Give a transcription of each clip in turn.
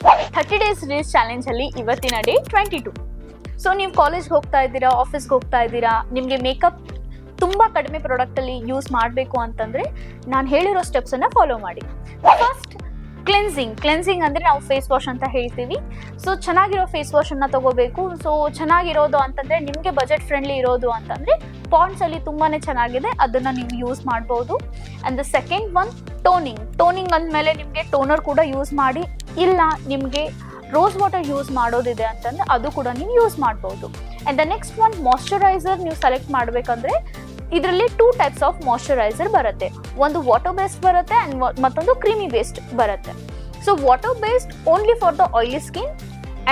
30 days reels challenge ಅಲ್ಲಿ ಇವತ್ತಿನ day 22. So ನೀವು ಕಾಲೇಜ್ಗೆ ಹೋಗ್ತಾ ಇದ್ದೀರಾ, ಆಫೀಸ್ಗೆ ಹೋಗ್ತಾ ಇದ್ದೀರಾ, ನಿಮಗೆ ಮೇಕಪ್ ತುಂಬಾ ಕಡಿಮೆ ಪ್ರಾಡಕ್ಟ್ ಅಲ್ಲಿ ಯೂಸ್ ಮಾಡಬೇಕು ಅಂತಂದ್ರೆ ನಾನು ಹೇಳಿರೋ ಸ್ಟೆಪ್ಸ್ ಅನ್ನ ಫಾಲೋ ಮಾಡಿ. ಫಸ್ಟ್ ಕ್ಲೆನ್ಸಿಂಗ್ ಅಂದ್ರೆ ನಾವು ಫೇಸ್ ವಾಶ್ ಅಂತ ಹೇಳ್ತೀವಿ. ಸೊ ಚೆನ್ನಾಗಿರೋ ಫೇಸ್ ವಾಶ್ ಅನ್ನ ತಗೋಬೇಕು. ಸೊ ಚೆನ್ನಾಗಿರೋದು ಅಂತಂದ್ರೆ ನಿಮಗೆ ಬಜೆಟ್ ಫ್ರೆಂಡ್ಲಿ ಇರೋದು ಅಂತಂದ್ರೆ ಪಾಂಡ್ಸ್ ಅಲ್ಲಿ ತುಂಬಾನೇ ಚೆನ್ನಾಗಿದೆ, ಅದನ್ನ ನೀವು ಯೂಸ್ ಮಾಡಬಹುದು. And the second one toning ಅಂದ್ಮೇಲೆ ನಿಮಗೆ ಟೋನರ್ ಕೂಡ ಯೂಸ್ ಮಾಡಿ, ಇಲ್ಲ ನಿಮಗೆ ರೋಸ್ ವಾಟರ್ ಯೂಸ್ ಮಾಡೋದಿದೆ ಅಂತಂದ್ರೆ ಅದು ಕೂಡ ನೀವು ಯೂಸ್ ಮಾಡಬಹುದು. And the next one moisturiser ನೀವು ಸೆಲೆಕ್ಟ್ ಮಾಡಬೇಕಂದ್ರೆ ಇದರಲ್ಲಿ 2 ಟೈಪ್ಸ್ ಆಫ್ ಮಾಯಶ್ಚರೈಸರ್ ಬರುತ್ತೆ. ಒಂದು ವಾಟರ್ ಬೇಸ್ಡ್ ಬರುತ್ತೆ ಅಂಡ್ ಮತ್ತೊಂದು ಕ್ರೀಮಿ ಬೇಸ್ಡ್ ಬರುತ್ತೆ. So water based only for the oily skin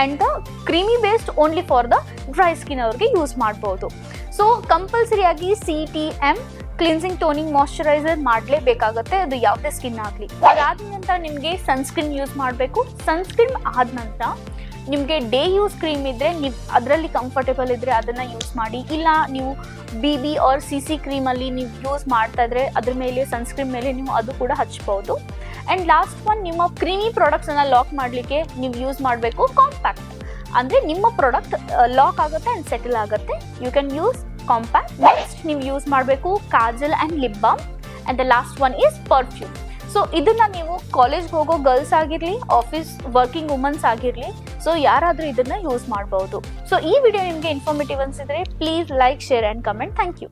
and the creamy based only for the dry skin ಅವ್ರಿಗೆ use ಮಾಡಬಹುದು. ಸೊ ಕಂಪಲ್ಸರಿಯಾಗಿ CTM ಕ್ಲಿನ್ಸಿಂಗ್ ಟೋನಿಂಗ್ ಮಾಯಶ್ಚರೈಸರ್ ಮಾಡಲೇಬೇಕಾಗುತ್ತೆ, ಅದು ಯಾವುದೇ ಸ್ಕಿನ್ ಆಗಲಿ. ಅದಾದ ನಂತರ ನಿಮಗೆ ಸನ್ಸ್ಕ್ರೀನ್ ಯೂಸ್ ಮಾಡಬೇಕು. ಸನ್ಸ್ಕ್ರೀನ್ ಆದ ನಂತರ ನಿಮಗೆ ಡೇ ಯೂಸ್ ಕ್ರೀಮ್ ಇದ್ದರೆ ನೀವು ಅದರಲ್ಲಿ ಕಂಫರ್ಟೇಬಲ್ ಇದ್ದರೆ ಅದನ್ನು ಯೂಸ್ ಮಾಡಿ, ಇಲ್ಲ ನೀವು BB ಆರ್ CC ಕ್ರೀಮಲ್ಲಿ ನೀವು ಯೂಸ್ ಮಾಡ್ತಾ ಇದ್ರೆ ಅದ್ರ ಮೇಲೆ ಸನ್ಸ್ಕ್ರೀನ್ ಮೇಲೆ ನೀವು ಅದು ಕೂಡ ಹಚ್ಬೋದು. ಆ್ಯಂಡ್ ಲಾಸ್ಟ್ ಒನ್, ನಿಮ್ಮ ಕ್ರೀಮಿ ಪ್ರಾಡಕ್ಟ್ಸನ್ನು ಲಾಕ್ ಮಾಡಲಿಕ್ಕೆ ನೀವು ಯೂಸ್ ಮಾಡಬೇಕು ಕಾಂಪ್ಯಾಕ್ಟ್. ಅಂದರೆ ನಿಮ್ಮ ಪ್ರಾಡಕ್ಟ್ ಲಾಕ್ ಆಗುತ್ತೆ ಆ್ಯಂಡ್ ಸೆಟಲ್ ಆಗುತ್ತೆ, you can use compact. Next ನೀವು ಯೂಸ್ ಮಾಡಬೇಕು kajal and lip balm. And the last one is perfume. So ಇದನ್ನ ನೀವು ಕಾಲೇಜ್ಗೆ ಹೋಗೋ ಗರ್ಲ್ಸ್ ಆಗಿರಲಿ, ಆಫೀಸ್ ವರ್ಕಿಂಗ್ ವುಮನ್ಸ್ ಆಗಿರಲಿ, ಸೊ ಯಾರಾದರೂ ಇದನ್ನ ಯೂಸ್ ಮಾಡಬಹುದು. ಸೊ ಈ ವಿಡಿಯೋ ನಿಮಗೆ ಇನ್ಫಾರ್ಮೇಟಿವ್ ಅನ್ಸಿದ್ರೆ please like, share and comment. Thank you.